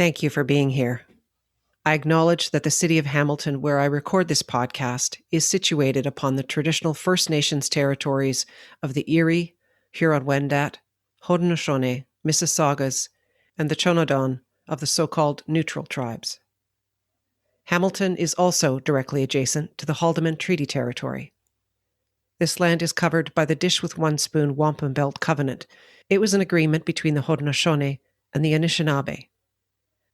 Thank you for being here. I acknowledge that the city of Hamilton, where I record this podcast, is situated upon the traditional First Nations territories of the Erie, Huron-Wendat, Haudenosaunee, Mississaugas, and the Chonodon of the so-called Neutral Tribes. Hamilton is also directly adjacent to the Haldimand Treaty Territory. This land is covered by the Dish with One Spoon Wampum Belt Covenant. It was an agreement between the Haudenosaunee and the Anishinaabe.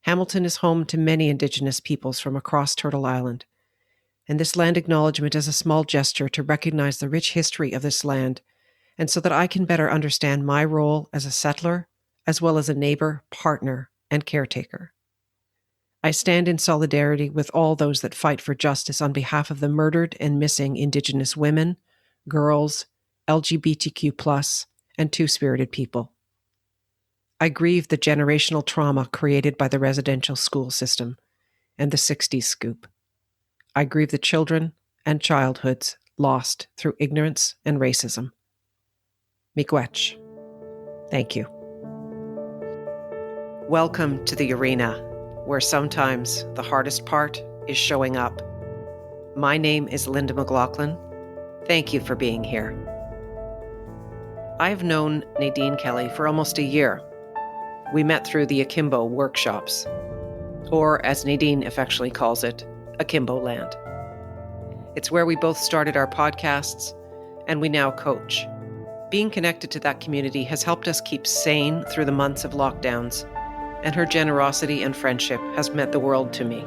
Hamilton is home to many Indigenous peoples from across Turtle Island, and this land acknowledgement is a small gesture to recognize the rich history of this land, and so that I can better understand my role as a settler, as well as a neighbor, partner, and caretaker. I stand in solidarity with all those that fight for justice on behalf of the murdered and missing Indigenous women, girls, LGBTQ+, and two-spirited people. I grieve the generational trauma created by the residential school system and the 60s scoop. I grieve the children and childhoods lost through ignorance and racism. Miigwech. Thank you. Welcome to the arena, where sometimes the hardest part is showing up. My name is Linda McLaughlin. Thank you for being here. I've known Nadine Kelly for almost a year. We met through the Akimbo workshops, or as Nadine affectionately calls it, Akimbo Land. It's where we both started our podcasts, and we now coach. Being connected to that community has helped us keep sane through the months of lockdowns, and her generosity and friendship has meant the world to me.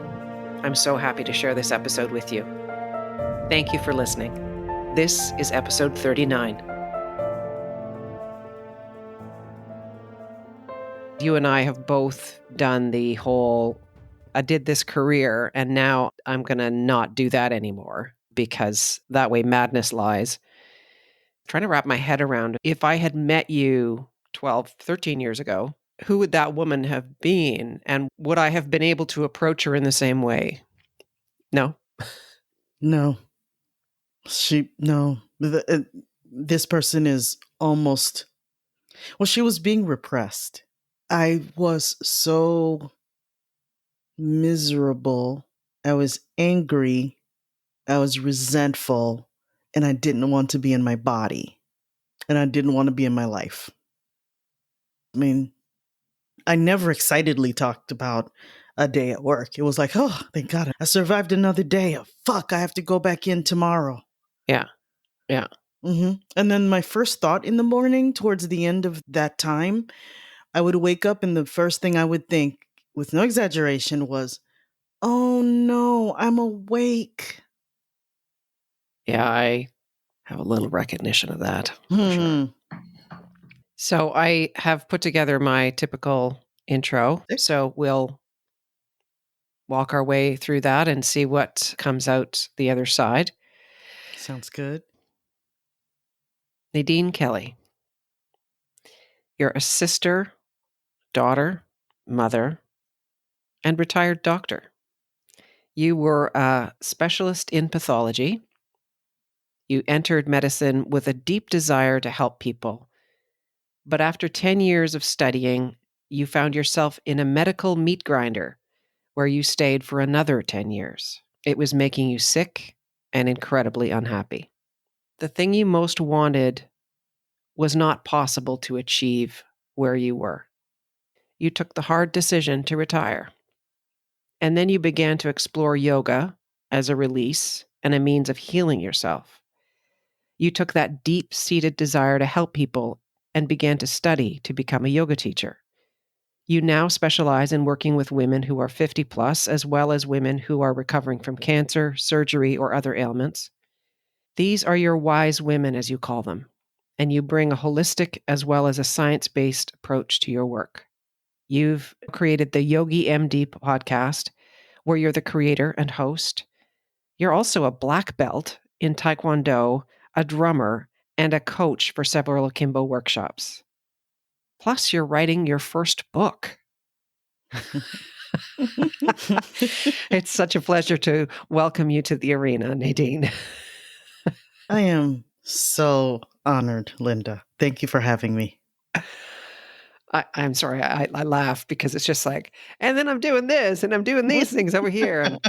I'm so happy to share this episode with you. Thank you for listening. This is episode 39. You and I have both done the whole, I did this career and now I'm going to not do that anymore because that way madness lies. I'm trying to wrap my head around, if I had met you 12, 13 years ago, who would that woman have been? And would I have been able to approach her in the same way? No? No. This person is almost, she was being repressed. I was so miserable. I was angry. I was resentful. And I didn't want to be in my body. And I didn't want to be in my life. I mean, I never excitedly talked about a day at work. It was like, oh, thank God, I survived another day. Oh, fuck, I have to go back in tomorrow. Yeah. Mm-hmm. And then my first thought in the morning, towards the end of that time, I would wake up and the first thing I would think, with no exaggeration, was, oh no, I'm awake. Yeah, I have a little recognition of that. For sure. So I have put together my typical intro. So we'll walk our way through that and see what comes out the other side. Sounds good. Nadine Kelly. You're a sister, daughter, mother, and retired doctor. You were a specialist in pathology. You entered medicine with a deep desire to help people. But after 10 years of studying, you found yourself in a medical meat grinder where you stayed for another 10 years. It was making you sick and incredibly unhappy. The thing you most wanted was not possible to achieve where you were. You took the hard decision to retire. And then you began to explore yoga as a release and a means of healing yourself. You took that deep-seated desire to help people and began to study to become a yoga teacher. You now specialize in working with women who are 50 plus, as well as women who are recovering from cancer, surgery, or other ailments. These are your wise women, as you call them, and you bring a holistic as well as a science-based approach to your work. You've created the YOGI MD podcast, where you're the creator and host. You're also a black belt in Taekwondo, a drummer, and a coach for several Akimbo workshops. Plus, you're writing your first book. It's such a pleasure to welcome you to the arena, Nadine. I am so honored, Linda. Thank you for having me. I'm sorry, I laugh because it's just like, and then I'm doing this and I'm doing these things over here. And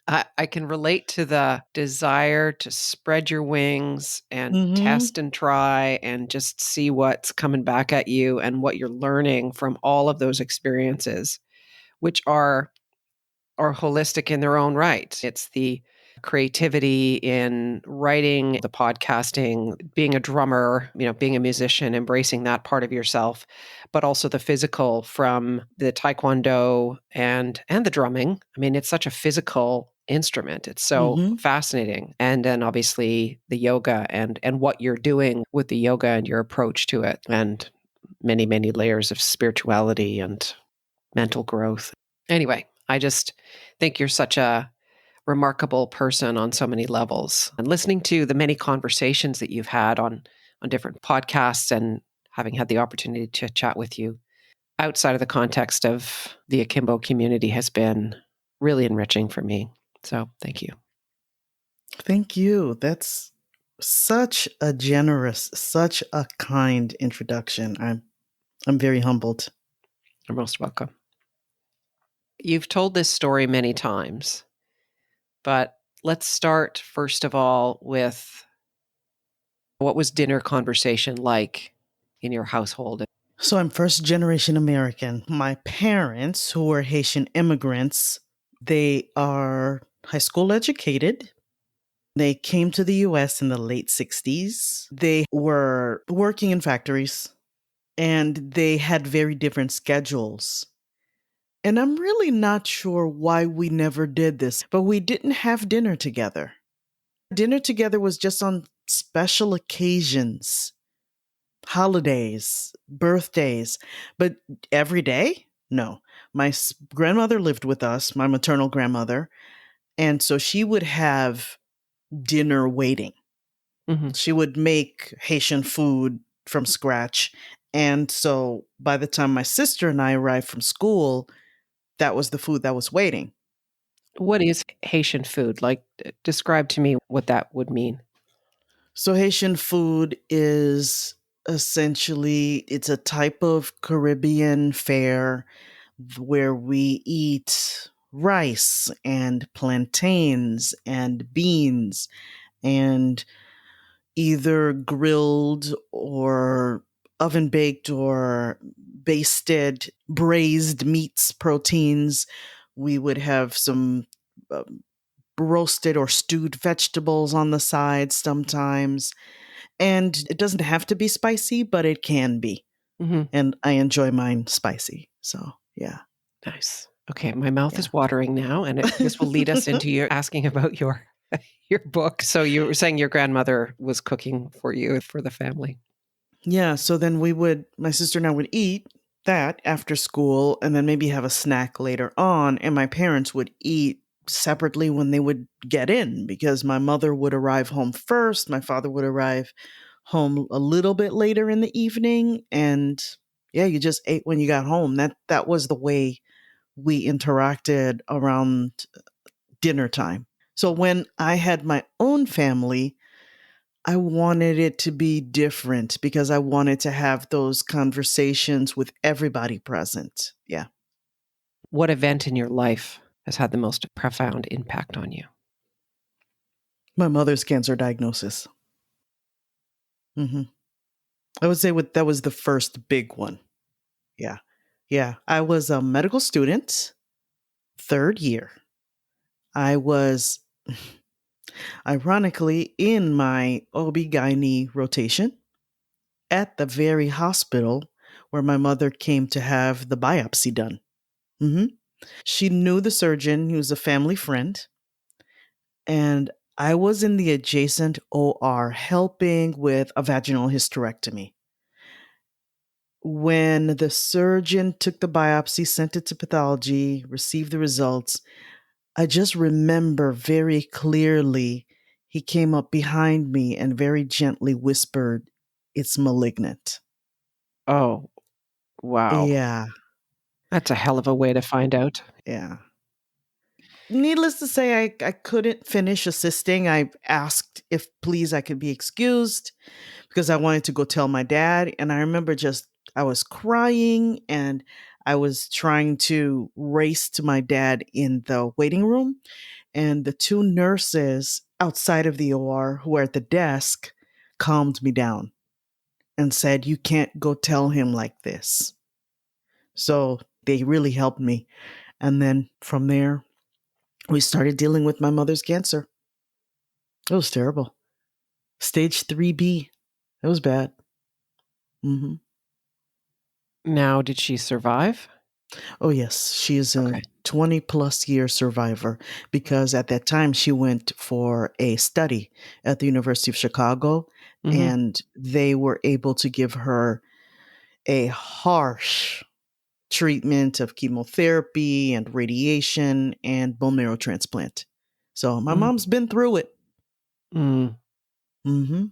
I can relate to the desire to spread your wings and Mhm. test and try and just see what's coming back at you and what you're learning from all of those experiences, which are holistic in their own right. It's the creativity in writing, the podcasting, being a drummer, being a musician, embracing that part of yourself, but also the physical from the taekwondo and the drumming. I mean, it's such a physical instrument. It's so Mhm. fascinating. And then obviously the yoga and what you're doing with the yoga and your approach to it and many, many layers of spirituality and mental growth. Anyway, I just think you're such a remarkable person on so many levels. And listening to the many conversations that you've had on different podcasts and having had the opportunity to chat with you outside of the context of the Akimbo community has been really enriching for me. So thank you. Thank you. That's such a generous, such a kind introduction. I'm very humbled. You're most welcome. You've told this story many times, but let's start first of all with what was dinner conversation like in your household? So I'm first generation American. My parents, who were Haitian immigrants, they are high school educated. They came to the US in the late 60s. They were working in factories and they had very different schedules. And I'm really not sure why we never did this, but we didn't have dinner together. Dinner together was just on special occasions, holidays, birthdays, but every day? No. My grandmother lived with us, my maternal grandmother, and so she would have dinner waiting. Mhm. She would make Haitian food from scratch. And so by the time my sister and I arrived from school, that was the food that was waiting. What is Haitian food? Like, describe to me what that would mean. So Haitian food is essentially it's a type of Caribbean fare where we eat rice and plantains and beans and either grilled or oven baked or basted braised meats proteins. We would have some roasted or stewed vegetables on the side sometimes. And it doesn't have to be spicy, but it can be. Mhm. And I enjoy mine spicy. So, yeah. Nice. Okay, my mouth Yeah. is watering now, and this will lead us into your asking about your your book. So you were saying your grandmother was cooking for you for the family. Yeah, so then my sister and I would eat that after school and then maybe have a snack later on. And my parents would eat separately when they would get in because my mother would arrive home first. My father would arrive home a little bit later in the evening. And yeah, you just ate when you got home. That was the way we interacted around dinner time. So when I had my own family, I wanted it to be different because I wanted to have those conversations with everybody present. Yeah. What event in your life has had the most profound impact on you? My mother's cancer diagnosis. hmm I would say that was the first big one. Yeah. Yeah. I was a medical student, third year. I was ironically in my OB-GYN rotation at the very hospital where my mother came to have the biopsy done. hmm She knew the surgeon, he was a family friend, and I was in the adjacent OR helping with a vaginal hysterectomy. When the surgeon took the biopsy, sent it to pathology, received the results, I just remember very clearly he came up behind me and very gently whispered, "It's malignant." Oh, wow. Yeah, That's a hell of a way to find out. yeah. Needless to say, I couldn't finish assisting. I asked if please I could be excused because I wanted to go tell my dad. And I remember just I was crying and I was trying to race to my dad in the waiting room. And the two nurses outside of the OR who were at the desk calmed me down and said, "You can't go tell him like this." So they really helped me. And then from there, we started dealing with my mother's cancer. It was terrible. Stage 3B. It was bad. Hmm. Now, did she survive? Oh, yes. She is a Okay. 20 plus year survivor because at that time she went for a study at the University of Chicago Mhm. and they were able to give her a harsh treatment of chemotherapy and radiation and bone marrow transplant. So my Mm. mom's been through it. Mm. Hmm.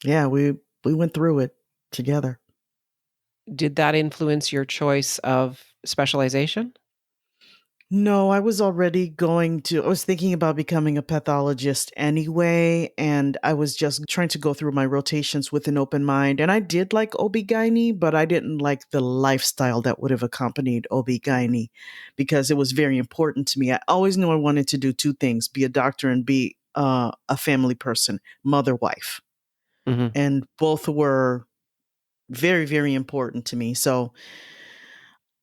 Yeah, we went through it together. Did that influence your choice of specialization? No, I was thinking about becoming a pathologist anyway, and I was just trying to go through my rotations with an open mind. And I did like OB-GYN, but I didn't like the lifestyle that would have accompanied OB-GYN because it was very important to me. I always knew I wanted to do two things, be a doctor and be a family person, mother, wife. Mhm. And both were very, very important to me. So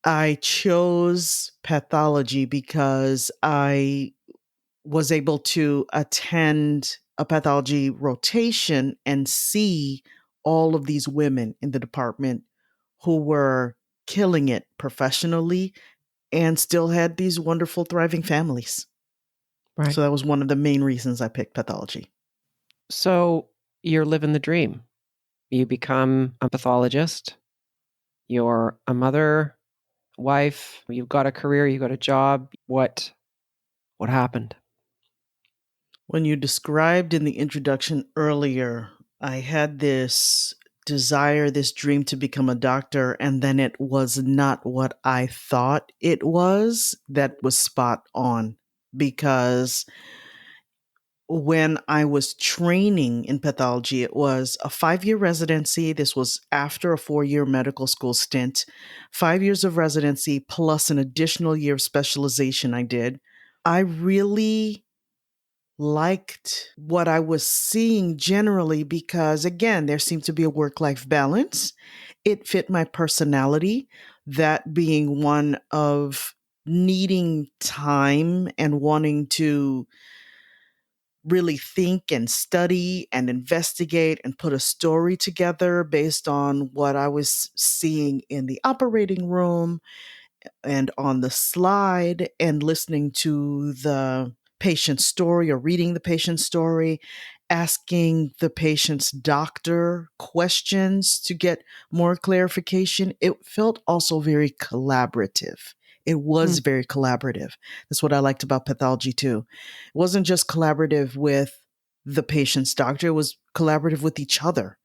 I chose pathology because I was able to attend a pathology rotation and see all of these women in the department who were killing it professionally and still had these wonderful, thriving families. Right. So that was one of the main reasons I picked pathology. So, you're living the dream. You become a pathologist, you're a mother, wife, you've got a career, you've got a job. What happened? When you described in the introduction earlier, I had this desire, this dream to become a doctor, and then it was not what I thought it was. That was spot on because when I was training in pathology, it was a 5 year residency. This was after a 4 year medical school stint, 5 years of residency plus an additional year of specialization I did. I really liked what I was seeing generally because, again, there seemed to be a work life balance. It fit my personality, that being one of needing time and wanting to really think and study and investigate and put a story together based on what I was seeing in the operating room and on the slide and listening to the patient's story or reading the patient's story, asking the patient's doctor questions to get more clarification. It felt also very collaborative. It was Mm. very collaborative. That's what I liked about pathology too. It wasn't just collaborative with the patient's doctor, it was collaborative with each other,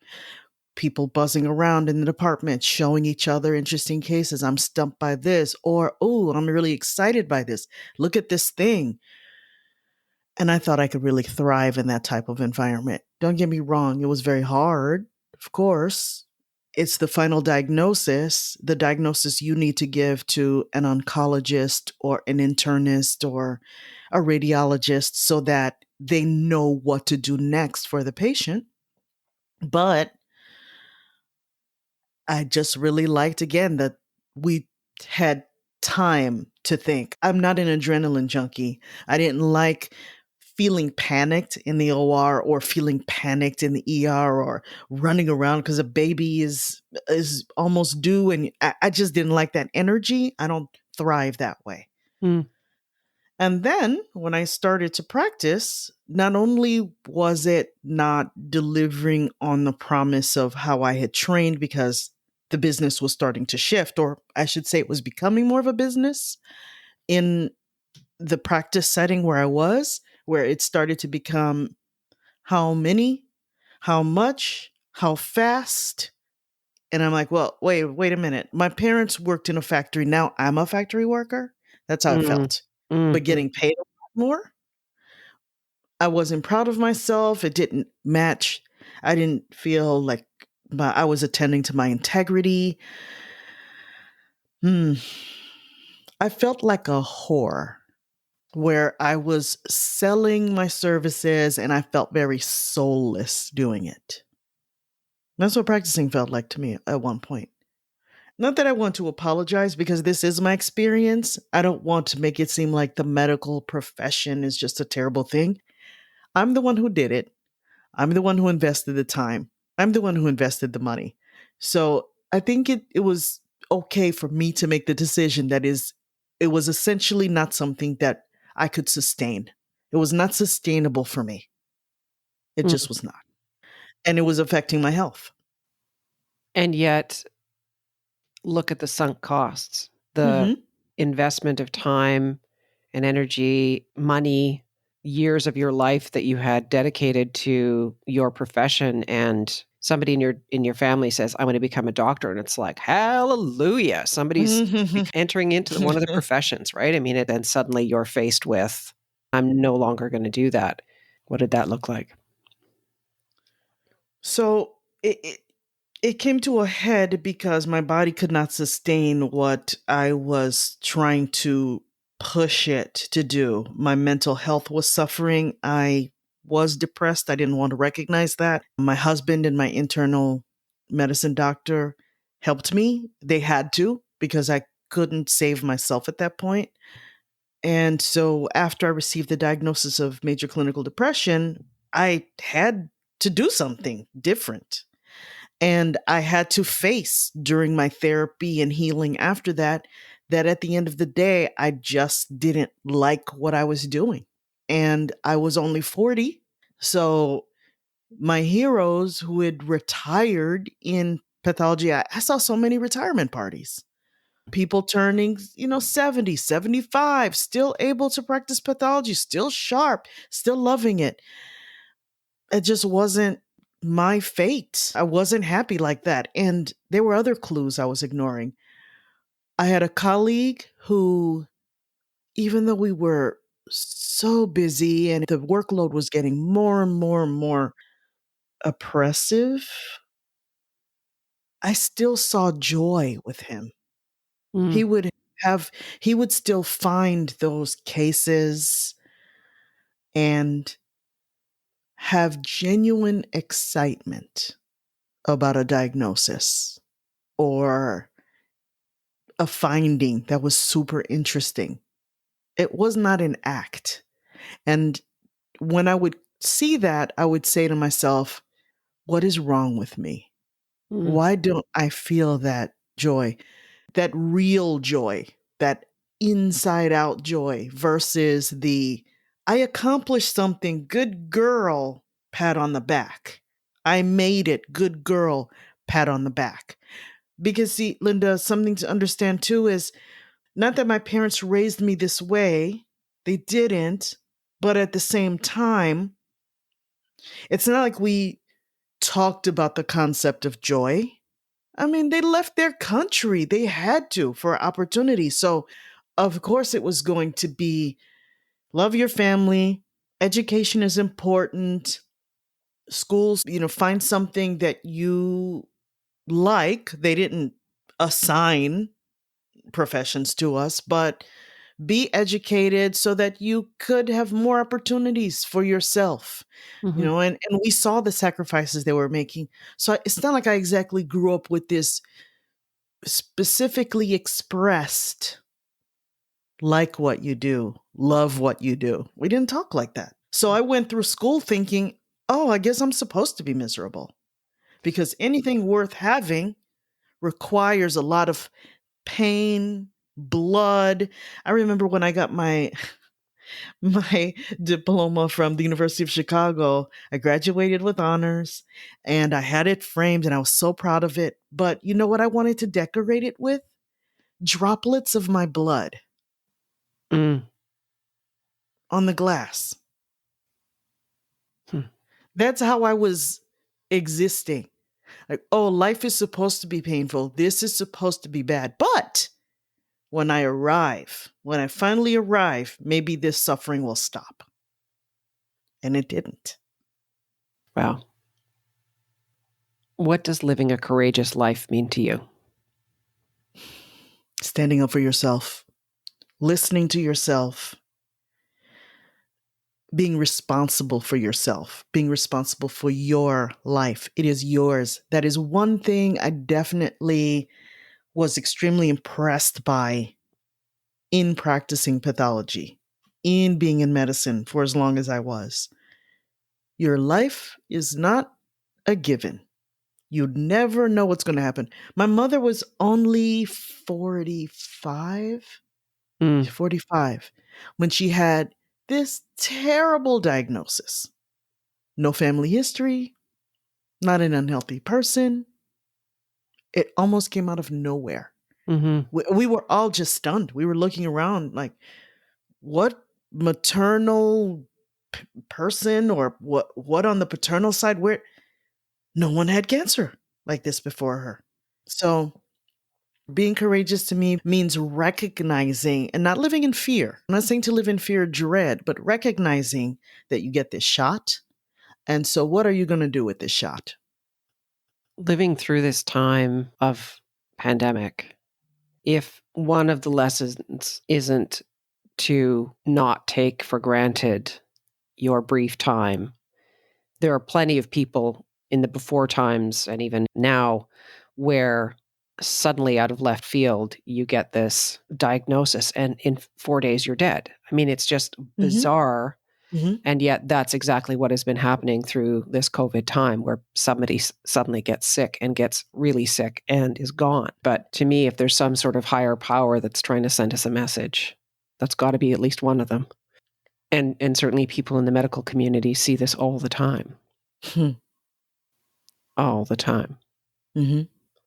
people buzzing around in the department, showing each other interesting cases. I'm stumped by this, or, oh, I'm really excited by this. Look at this thing. And I thought I could really thrive in that type of environment. Don't get me wrong, it was very hard, of course. It's the final diagnosis, the diagnosis you need to give to an oncologist or an internist or a radiologist so that they know what to do next for the patient. But I just really liked again that we had time to think. I'm not an adrenaline junkie. I didn't like feeling panicked in the OR or feeling panicked in the ER or running around because a baby is almost due, and I just didn't like that energy. I don't thrive that way. Mm. And then when I started to practice, not only was it not delivering on the promise of how I had trained because the business was starting to shift, or I should say it was becoming more of a business in the practice setting where I was, where it started to become how many, how much, how fast. And I'm like, well, wait a minute. My parents worked in a factory. Now I'm a factory worker. That's how it Mm. felt. But Mhm. getting paid a lot more, I wasn't proud of myself. It didn't match. I didn't feel like I was attending to my integrity. Hmm. I felt like a whore where I was selling my services and I felt very soulless doing it. That's what practicing felt like to me at one point. Not that I want to apologize because this is my experience. I don't want to make it seem like the medical profession is just a terrible thing. I'm the one who did it. I'm the one who invested the time. I'm the one who invested the money. So I think it was okay for me to make the decision that it was essentially not something that I could sustain. It was not sustainable for me. It Mm. just was not. And it was affecting my health. And yet, look at the sunk costs, the Hmm. investment of time and energy, money, years of your life that you had dedicated to your profession, and somebody in your family says, "I want to become a doctor," and it's like, hallelujah! Somebody's entering into one of the professions, right? I mean, and then suddenly you're faced with, "I'm no longer going to do that." What did that look like? So it came to a head because my body could not sustain what I was trying to push it to do. My mental health was suffering. I was depressed. I didn't want to recognize that. My husband and my internal medicine doctor helped me. They had to because I couldn't save myself at that point. And so after I received the diagnosis of major clinical depression, I had to do something different. And I had to face during my therapy and healing after that, that at the end of the day, I just didn't like what I was doing. And I was only 40. So my heroes who had retired in pathology, I saw so many retirement parties. People turning, 70, 75, still able to practice pathology, still sharp, still loving it. It just wasn't my fate. I wasn't happy like that. And there were other clues I was ignoring. I had a colleague who, even though we were so busy and the workload was getting more and more and more oppressive, I still saw joy with him. He Mm, would have, he would still find those cases and have genuine excitement about a diagnosis or a finding that was super interesting. It was not an act. And when I would see that, I would say to myself, what is wrong with me? mm, Why don't I feel that joy, that real joy, that inside out joy versus the I accomplished something, good girl, pat on the back. I made it, good girl, pat on the back. Because, see, Linda, something to understand too is not that my parents raised me this way, they didn't, but at the same time, it's not like we talked about the concept of joy. I mean, they left their country. They had to for opportunity. So, of course, it was going to be love your family, education is important, schools, find something that you like. They didn't assign professions to us, but be educated so that you could have more opportunities for yourself. mhm, And we saw the sacrifices they were making. So it's not like I exactly grew up with this specifically expressed like what you do, love what you do. We didn't talk like that. So I went through school thinking, oh, I guess I'm supposed to be miserable because anything worth having requires a lot of pain, blood. I remember when I got my my diploma from the University of Chicago. I graduated with honors and I had it framed and I was so proud of it. But you know what I wanted to decorate it with? Droplets of my blood mm, on the glass. hmm. That's how I was existing. Like, oh, life is supposed to be painful. This is supposed to be bad. But when I finally arrive, maybe this suffering will stop. And it didn't. Wow. What does living a courageous life mean to you? Standing up for yourself, listening to yourself, being responsible for yourself, being responsible for your life. It is yours. That is one thing I definitely was extremely impressed by in practicing pathology, in being in medicine for as long as I was. Your life is not a given. You never know what's going to happen. My mother was only 45, Mm, 45 when she had this terrible diagnosis. No family history, not an unhealthy person. It almost came out of nowhere. hmm We were all just stunned. We were looking around like, what maternal person or what on the paternal side where no one had cancer like this before her. So being courageous to me means recognizing and not living in fear. I'm not saying to live in fear or dread, but recognizing that you get this shot. And so, what are you going to do with this shot? Living through this time of pandemic, if one of the lessons isn't to not take for granted your brief time, there are plenty of people in the before times and even now where suddenly out of left field you get this diagnosis and in 4 days you're dead. I mean, it's just Mm-hmm. bizarre. Mm-hmm. And yet that's exactly what has been happening through this COVID time, where somebody suddenly gets sick and gets really sick and is gone. But to me, if there's some sort of higher power that's trying to send us a message, that's got to be at least one of them. And certainly people in the medical community see this all the time. All the time. Mm-hmm.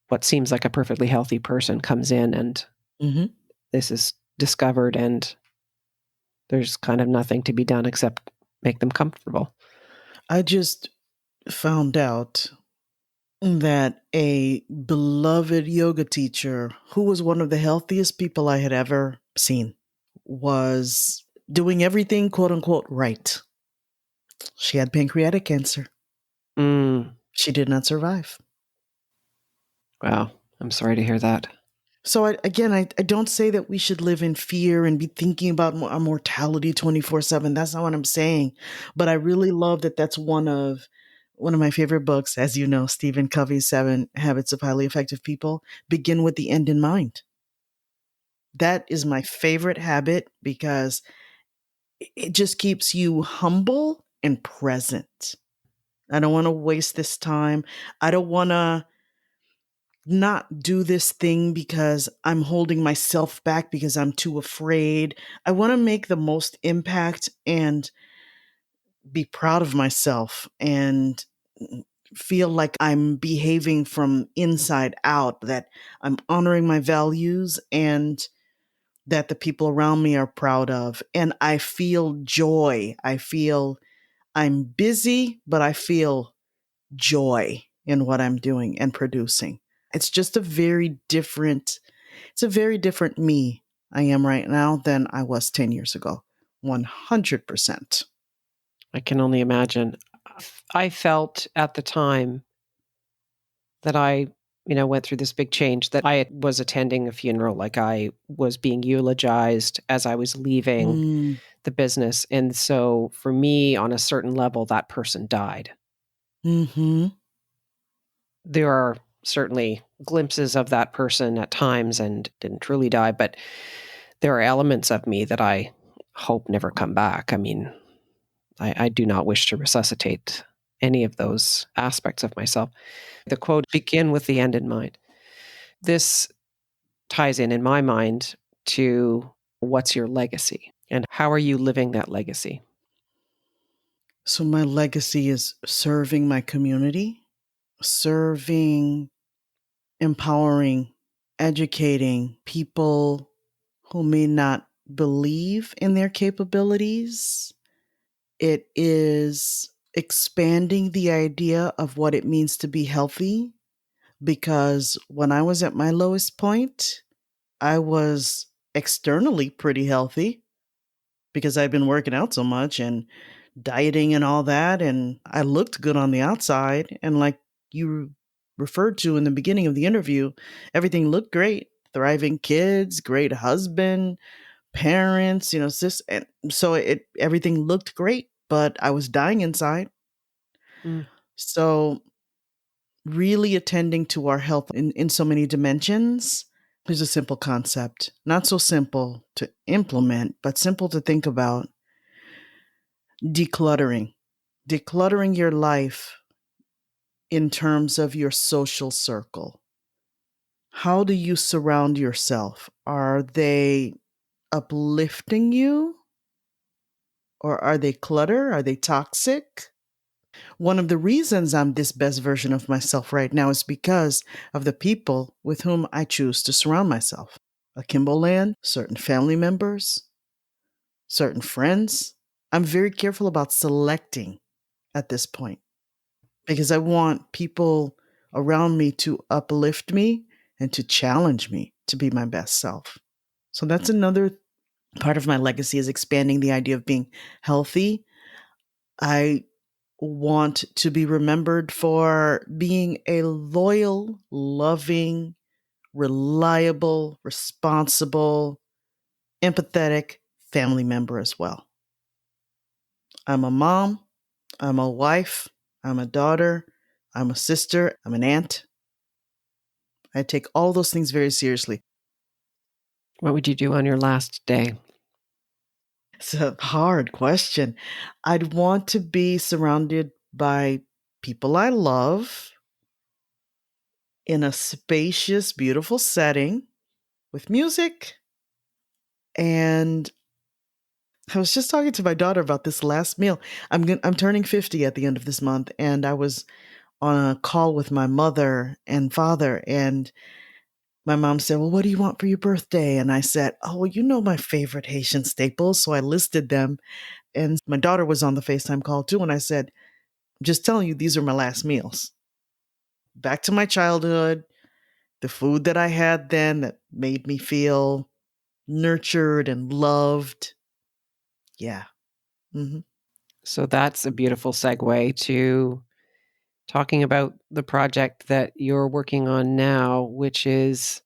What seems like a perfectly healthy person comes in and Mm-hmm. this is discovered, and there's kind of nothing to be done except make them comfortable. I just found out that a beloved yoga teacher who was one of the healthiest people I had ever seen was doing everything quote unquote right. She had pancreatic cancer. Mm, She did not survive. wow. I'm sorry to hear that. So I don't say that we should live in fear and be thinking about our mortality 24/7. That's not what I'm saying. But I really love that that's one of my favorite books, as you know, Stephen Covey's 7 Habits of Highly Effective People, begin with the end in mind. That is my favorite habit because it just keeps you humble and present. I don't want to waste this time. I don't want to not do this thing because I'm holding myself back because I'm too afraid. I want to make the most impact and be proud of myself and feel like I'm behaving from inside out, that I'm honoring my values and that the people around me are proud of. And I feel joy. I feel I'm busy, but I feel joy in what I'm doing and producing. It's just it's a very different me I am right now than I was 10 years ago. 100%. I can only imagine. I felt at the time that I went through this big change, that I was attending a funeral, like I was being eulogized as I was leaving Mm, the business. And so for me, on a certain level, that person died. mm-hmm. There are certainly glimpses of that person at times and didn't truly die, but there are elements of me that I hope never come back. I mean, I do not wish to resuscitate any of those aspects of myself. The quote, begin with the end in mind. This ties in my mind, to what's your legacy and how are you living that legacy? So my legacy is serving my community, serving, empowering, educating people who may not believe in their capabilities. It is expanding the idea of what it means to be healthy, because when I was at my lowest point, I was externally pretty healthy because I'd been working out so much and dieting and all that. And I looked good on the outside. And like you referred to in the beginning of the interview, everything looked great. Thriving kids, great husband, parents, sis, and so everything looked great, but I was dying inside. Mm. So really attending to our health in so many dimensions. Here's a simple concept, not so simple to implement, but simple to think about. Decluttering. Decluttering your life in terms of your social circle. How do you surround yourself? Are they uplifting you? Or are they clutter? Are they toxic? One of the reasons I'm this best version of myself right now is because of the people with whom I choose to surround myself. Akimbo Land, certain family members, certain friends. I'm very careful about selecting at this point because I want people around me to uplift me and to challenge me to be my best self. So that's another part of my legacy is expanding the idea of being healthy. I want to be remembered for being a loyal, loving, reliable, responsible, empathetic family member as well. I'm a mom, I'm a wife, I'm a daughter, I'm a sister, I'm an aunt. I take all those things very seriously. What would you do on your last day? It's a hard question. I'd want to be surrounded by people I love in a spacious, beautiful setting with music. And I was just talking to my daughter about this last meal. I'm turning 50 at the end of this month, and I was on a call with my mother and father, and my mom said, "Well, what do you want for your birthday?" And I said, "Oh, well, my favorite Haitian staples." So I listed them, and my daughter was on the FaceTime call too, and I said, "I'm just telling you, these are my last meals. Back to my childhood, the food that I had then that made me feel nurtured and loved." Yeah. Hmm. So that's a beautiful segue to talking about the project that you're working on now, which is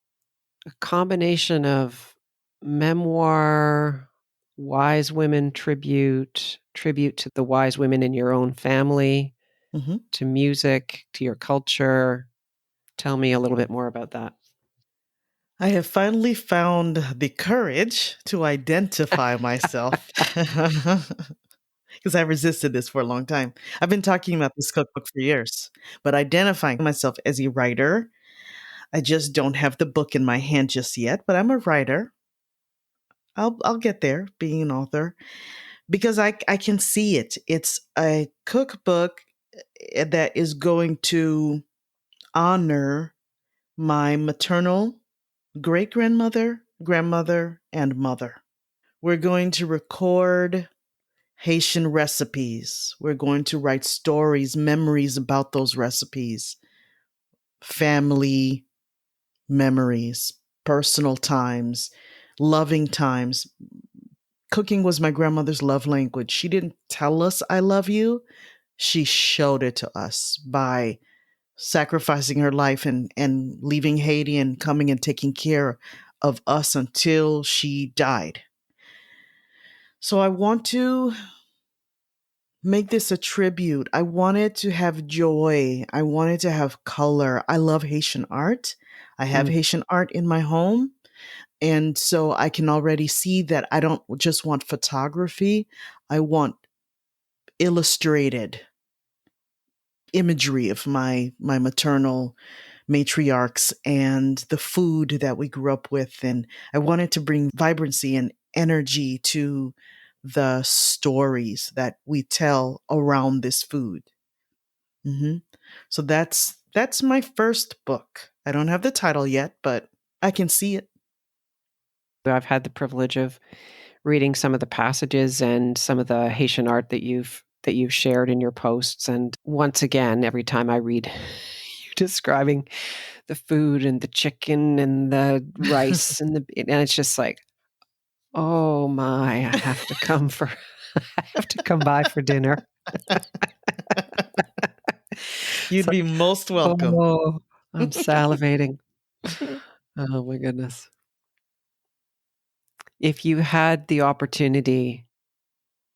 a combination of memoir, wise women tribute to the wise women in your own family, Hmm. to music, to your culture. Tell me a little bit more about that. I have finally found the courage to identify myself because I resisted this for a long time. I've been talking about this cookbook for years, but identifying myself as a writer, I just don't have the book in my hand just yet, but I'm a writer. I'll get there being an author because I can see it. It's a cookbook that is going to honor my maternal great grandmother, grandmother, and mother. We're going to record Haitian recipes. We're going to write stories, memories about those recipes, family memories, personal times, loving times. Cooking was my grandmother's love language. She didn't tell us, "I love you." She showed it to us by sacrificing her life and leaving Haiti and coming and taking care of us until she died. So I want to make this a tribute. I wanted to have joy. I wanted to have color. I love Haitian art. I have Mm. Haitian art in my home. And so I can already see that I don't just want photography, I want illustrated imagery of my maternal matriarchs and the food that we grew up with. And I wanted to bring vibrancy and energy to the stories that we tell around this food. Hmm. So that's my first book. I don't have the title yet, but I can see it. I've had the privilege of reading some of the passages and some of the Haitian art that you've shared in your posts. And once again, every time I read you describing the food and the chicken and the rice and it's just like, oh my, I have to come I have to come by for dinner. You'd be most welcome. Oh, I'm salivating. Oh my goodness. If you had the opportunity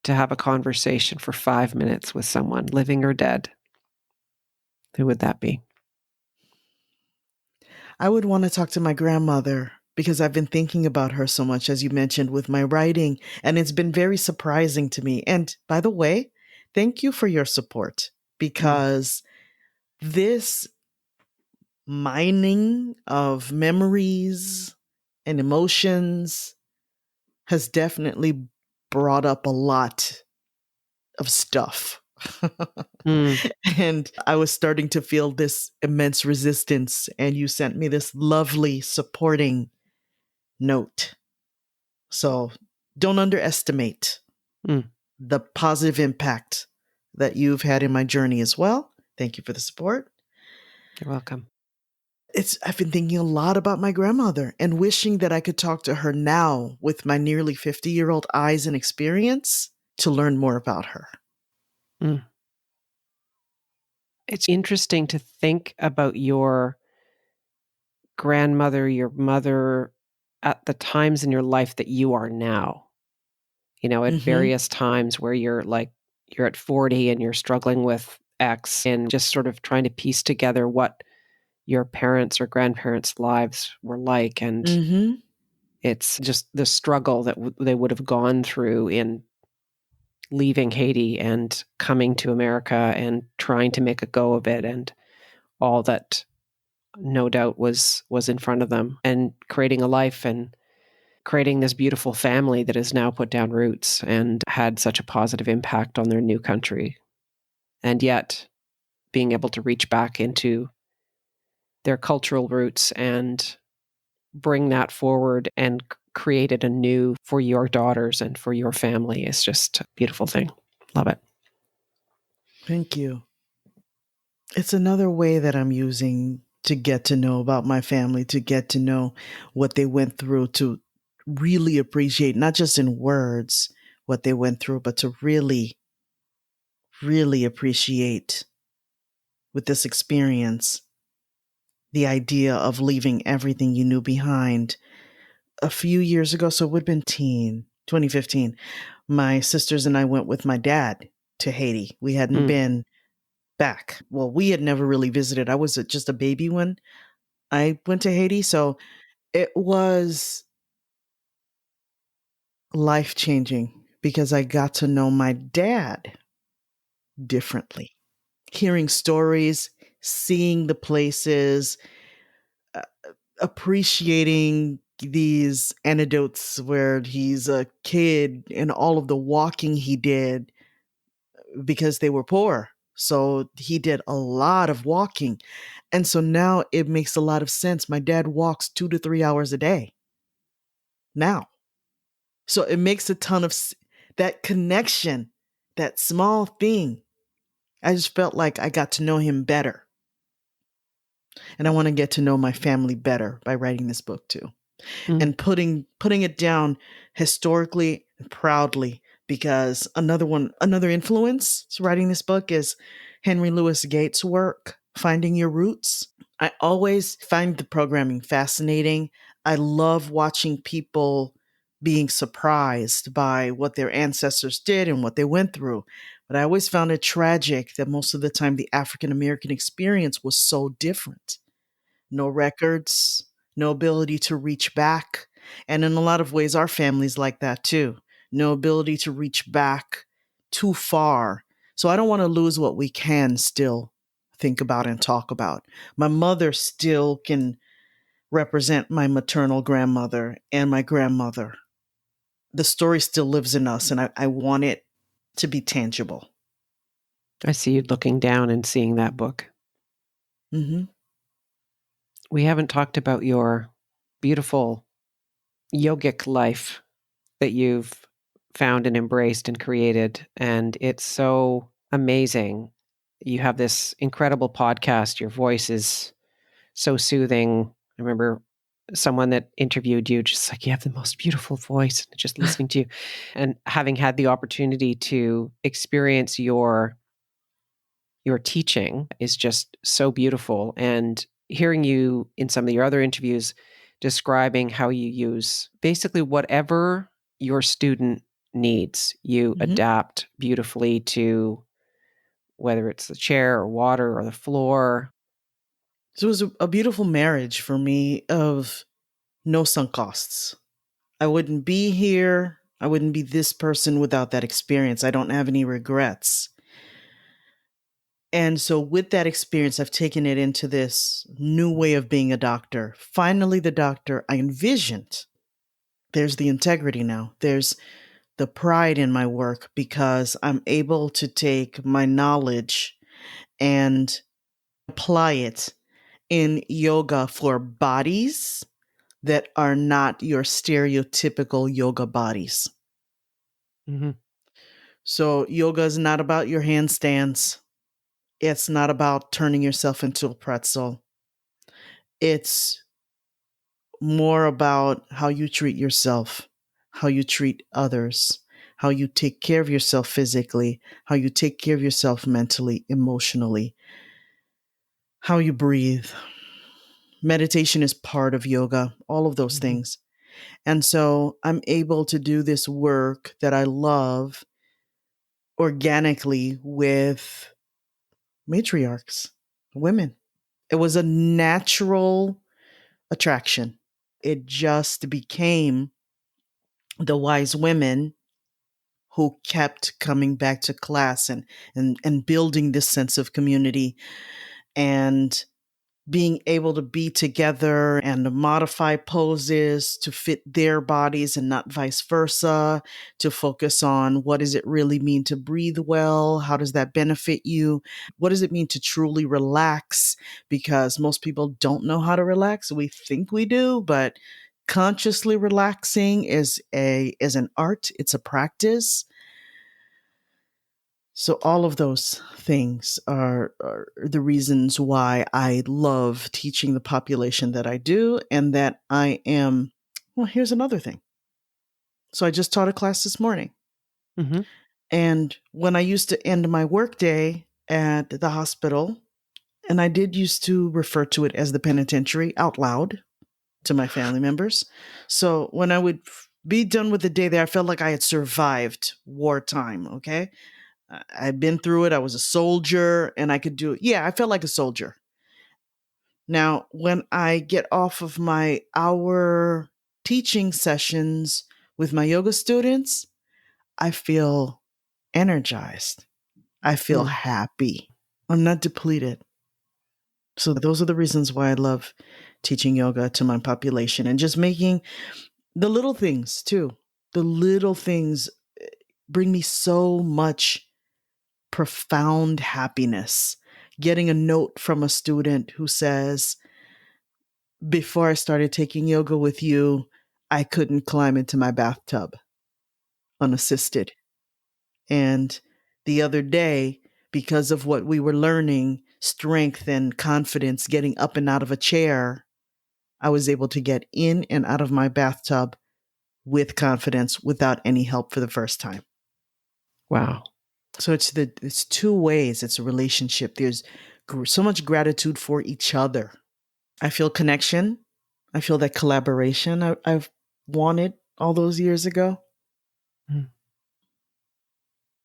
to have a conversation for 5 minutes with someone, living or dead, who would that be? I would want to talk to my grandmother because I've been thinking about her so much, as you mentioned, with my writing, and it's been very surprising to me. And by the way, thank you for your support Mm, because this mining of memories and emotions has definitely brought up a lot of stuff. mm, And I was starting to feel this immense resistance, and you sent me this lovely supporting note. So don't underestimate mm. the positive impact that you've had in my journey as well. Thank you for the support. You're welcome. I've been thinking a lot about my grandmother and wishing that I could talk to her now with my nearly 50-year-old eyes and experience to learn more about her. Mm. It's interesting to think about your grandmother, your mother, at the times in your life that you are now. At Mhm. various times where you're at 40 and you're struggling with X and just sort of trying to piece together what your parents' or grandparents' lives were like. And Mhm. it's just the struggle that they would have gone through in leaving Haiti and coming to America and trying to make a go of it, and all that no doubt was in front of them, and creating a life and creating this beautiful family that has now put down roots and had such a positive impact on their new country. And yet being able to reach back into their cultural roots and bring that forward and create it anew for your daughters and for your family is just a beautiful thing. Love it. Thank you. It's another way that I'm using to get to know about my family, to get to know what they went through, to really appreciate, not just in words, what they went through, but to really, really appreciate with this experience the idea of leaving everything you knew behind. A few years ago, so it would have been 2015, my sisters and I went with my dad to Haiti. We hadn't Mm, been back. Well, we had never really visited. I was just a baby when I went to Haiti. So it was life changing because I got to know my dad differently. Hearing stories, seeing the places, uh, appreciating these anecdotes where he's a kid and all of the walking he did because they were poor. So he did a lot of walking. And so now it makes a lot of sense. My dad walks 2 to 3 hours a day now. So it makes a ton of that connection, that small thing. I just felt like I got to know him better. And I want to get to know my family better by writing this book too. mm. And putting it down historically and proudly, because another influence to writing this book is Henry Louis Gates' work, Finding Your Roots. I always find the programming fascinating. I love watching people being surprised by what their ancestors did and what they went through. But I always found it tragic that most of the time the African American experience was so different. No records, no ability to reach back. And in a lot of ways, our family's like that too. No ability to reach back too far. So I don't want to lose what we can still think about and talk about. My mother still can represent my maternal grandmother and my grandmother. The story still lives in us, and I want it to be tangible. I see you looking down and seeing that book. Hmm. We haven't talked about your beautiful yogic life that you've found and embraced and created. And it's so amazing. You have this incredible podcast. Your voice is so soothing. I remember someone that interviewed you, just like, you have the most beautiful voice, just listening to you and having had the opportunity to experience your your teaching is just so beautiful. And hearing you in some of your other interviews describing how you use basically whatever your student needs, you Mhm. adapt beautifully to whether it's the chair or water or the floor. So it was a beautiful marriage for me of no sunk costs. I wouldn't be here. I wouldn't be this person without that experience. I don't have any regrets. And so, with that experience, I've taken it into this new way of being a doctor. Finally, the doctor I envisioned. There's the integrity now. There's the pride in my work because I'm able to take my knowledge and apply it in yoga for bodies that are not your stereotypical yoga bodies. Mhm. So, yoga is not about your handstands. It's not about turning yourself into a pretzel. It's more about how you treat yourself, how you treat others, how you take care of yourself physically, how you take care of yourself mentally, emotionally, how you breathe. Meditation is part of yoga, all of those Mhm. things. And so I'm able to do this work that I love organically with matriarchs, women. It was a natural attraction. It just became the wise women who kept coming back to class and building this sense of community and being able to be together and to modify poses to fit their bodies and not vice versa, to focus on what does it really mean to breathe well? How does that benefit you? What does it mean to truly relax? Because most people don't know how to relax. We think we do, but consciously relaxing is an art, it's a practice. So all of those things are the reasons why I love teaching the population that I do, and that I am. Well, here's another thing. So I just taught a class this morning, Mhm. and when I used to end my workday at the hospital, and I did used to refer to it as the penitentiary out loud to my family members. So when I would be done with the day there, I felt like I had survived wartime. Okay, I'd been through it. I was a soldier and I could do it. Yeah, I felt like a soldier. Now, when I get off of my hour teaching sessions with my yoga students, I feel energized. I feel Mm. happy. I'm not depleted. So, those are the reasons why I love teaching yoga to my population and just making the little things too. The little things bring me so much profound happiness. Getting a note from a student who says, before I started taking yoga with you, I couldn't climb into my bathtub unassisted. And the other day, because of what we were learning, strength and confidence, getting up and out of a chair, I was able to get in and out of my bathtub with confidence without any help for the first time. Wow. So it's two ways. It's a relationship. There's so much gratitude for each other. I feel connection. I feel that collaboration I've wanted all those years ago. Mm.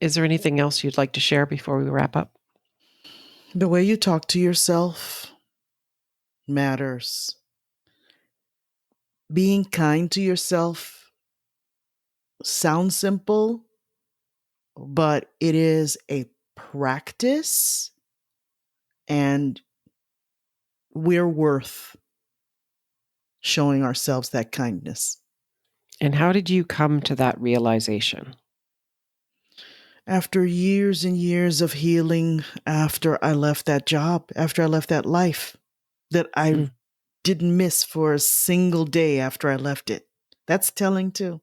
Is there anything else you'd like to share before we wrap up? The way you talk to yourself matters. Being kind to yourself sounds simple, but it is a practice, and we're worth showing ourselves that kindness. And how did you come to that realization? After years and years of healing, after I left that job, after I left that life that I Mm. didn't miss for a single day after I left it. That's telling too.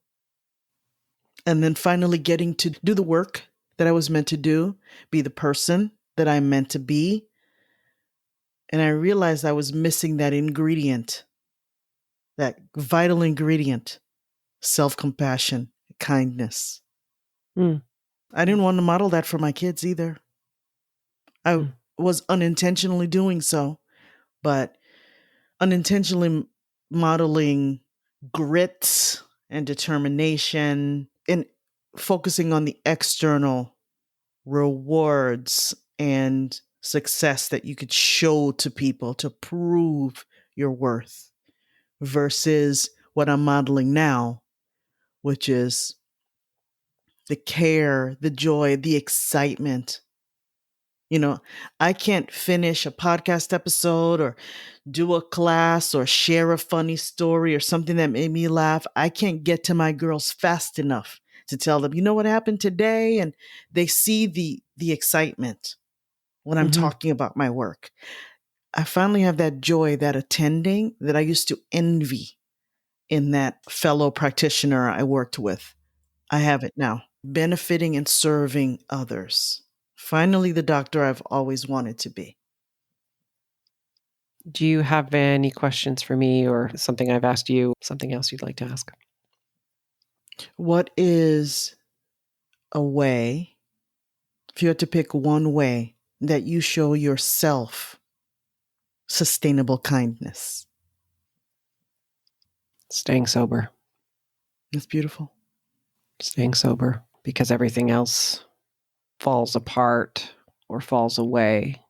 And then finally getting to do the work that I was meant to do, be the person that I'm meant to be. And I realized I was missing that ingredient, that vital ingredient, self compassion, kindness. Mm. I didn't want to model that for my kids either. I Mm. was unintentionally doing so, but unintentionally modeling grit and determination and focusing on the external rewards and success that you could show to people to prove your worth versus what I'm modeling now, which is the care, the joy, the excitement. You know, I can't finish a podcast episode or do a class or share a funny story or something that made me laugh. I can't get to my girls fast enough to tell them, you know what happened today? And they see the excitement when I'm Mhm. talking about my work. I finally have that joy, that attending that I used to envy in that fellow practitioner I worked with. I have it now, benefiting and serving others. Finally, the doctor I've always wanted to be. Do you have any questions for me or something I've asked you, something else you'd like to ask? What is a way, if you had to pick one way, that you show yourself sustainable kindness? Staying sober. That's beautiful. Staying sober because everything else falls apart or falls away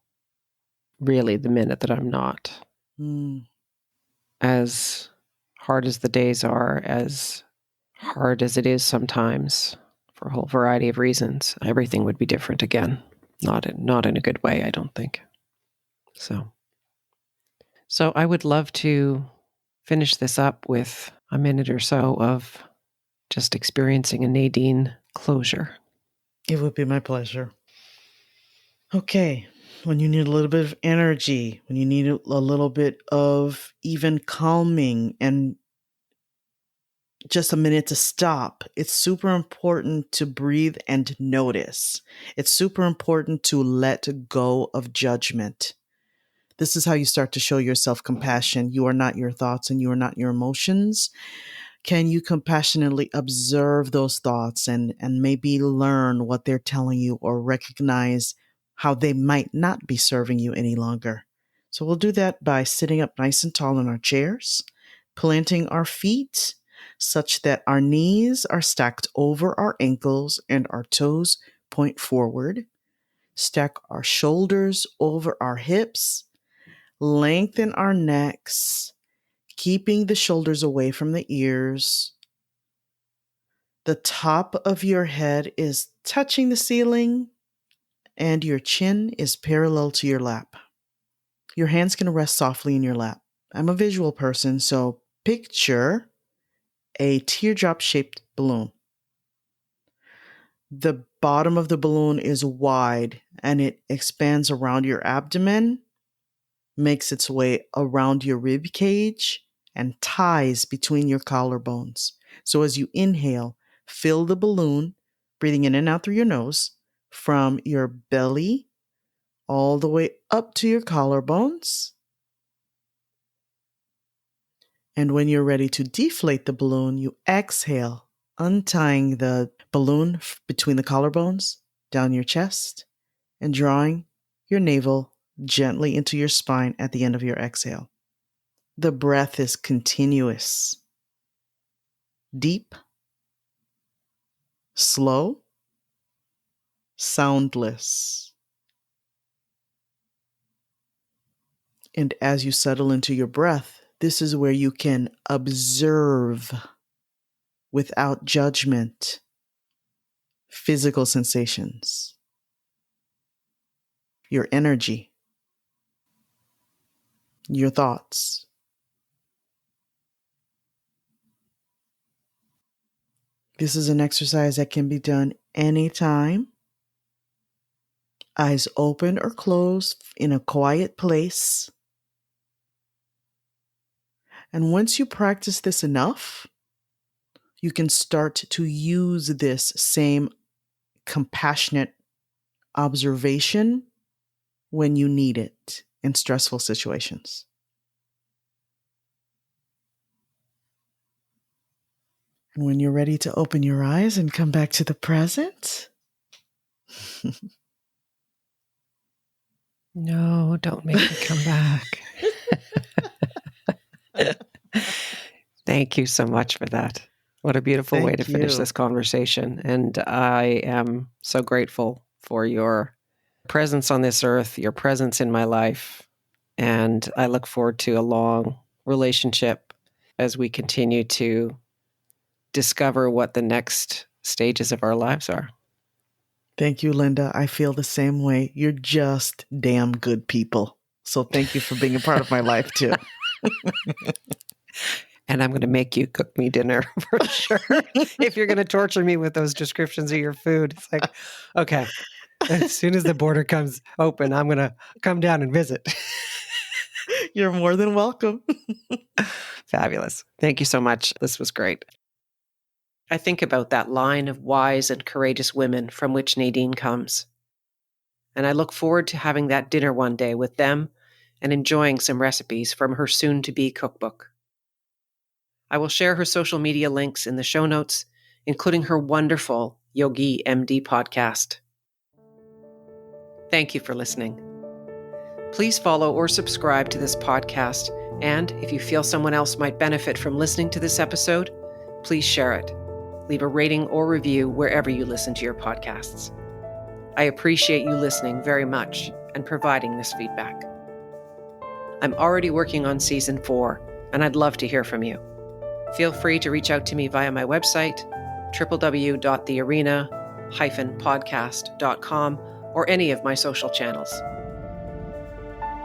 really the minute that I'm not. Mm, As hard as the days are, as hard as it is sometimes for a whole variety of reasons, everything would be different again. Not in a good way, I don't think. So I would love to finish this up with a minute or so of just experiencing a Nadine closure. it would be my pleasure. Okay, when you need a little bit of energy, when you need a little bit of even calming and just a minute to stop, it's super important to breathe and notice. It's super important to let go of judgment. This is how you start to show yourself compassion. You are not your thoughts and you are not your emotions. Can you compassionately observe those thoughts and maybe learn what they're telling you or recognize how they might not be serving you any longer? So we'll do that by sitting up nice and tall in our chairs, planting our feet such that our knees are stacked over our ankles and our toes point forward. Stack our shoulders over our hips, lengthen our necks, keeping the shoulders away from the ears. The top of your head is touching the ceiling and your chin is parallel to your lap. Your hands can rest softly in your lap. I'm a visual person, so picture a teardrop shaped balloon. The bottom of the balloon is wide and it expands around your abdomen, makes its way around your rib cage, and ties between your collarbones. So as you inhale, fill the balloon, breathing in and out through your nose, from your belly all the way up to your collarbones. And when you're ready to deflate the balloon, you exhale, untying the balloon between the collarbones, down your chest, and drawing your navel gently into your spine at the end of your exhale. The breath is continuous, deep, slow, soundless. And as you settle into your breath, this is where you can observe without judgment physical sensations, your energy, your thoughts. This is an exercise that can be done anytime, eyes open or closed in a quiet place. And once you practice this enough, you can start to use this same compassionate observation when you need it in stressful situations. And when you're ready to open your eyes and come back to the present, No, don't make me come back. Thank you so much for that. What a beautiful way to Thank finish you. this conversation. And I am so grateful for your presence on this earth, your presence in my life. And I look forward to a long relationship as we continue to discover what the next stages of our lives are. Thank you, Linda. I feel the same way. You're just damn good people. So thank you for being a part of my life too. And I'm going to make you cook me dinner for sure. If you're going to torture me with those descriptions of your food, it's like, okay, as soon as the border comes open, I'm going to come down and visit. You're more than welcome. Fabulous. Thank you so much. This was great. I think about that line of wise and courageous women from which Nadine comes. And I look forward to having that dinner one day with them and enjoying some recipes from her soon-to-be cookbook. I will share her social media links in the show notes, including her wonderful YOGI MD podcast. Thank you for listening. Please follow or subscribe to this podcast, and if you feel someone else might benefit from listening to this episode, please share it. Leave a rating or review wherever you listen to your podcasts. I appreciate you listening very much and providing this feedback. I'm already working on season 4, and I'd love to hear from you. Feel free to reach out to me via my website, www.thearena-podcast.com, or any of my social channels.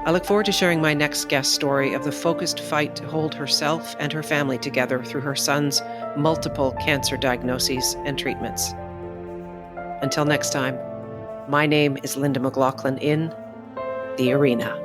I look forward to sharing my next guest story of the focused fight to hold herself and her family together through her son's multiple cancer diagnoses and treatments. Until next time, my name is Linda McLaughlin in The Arena.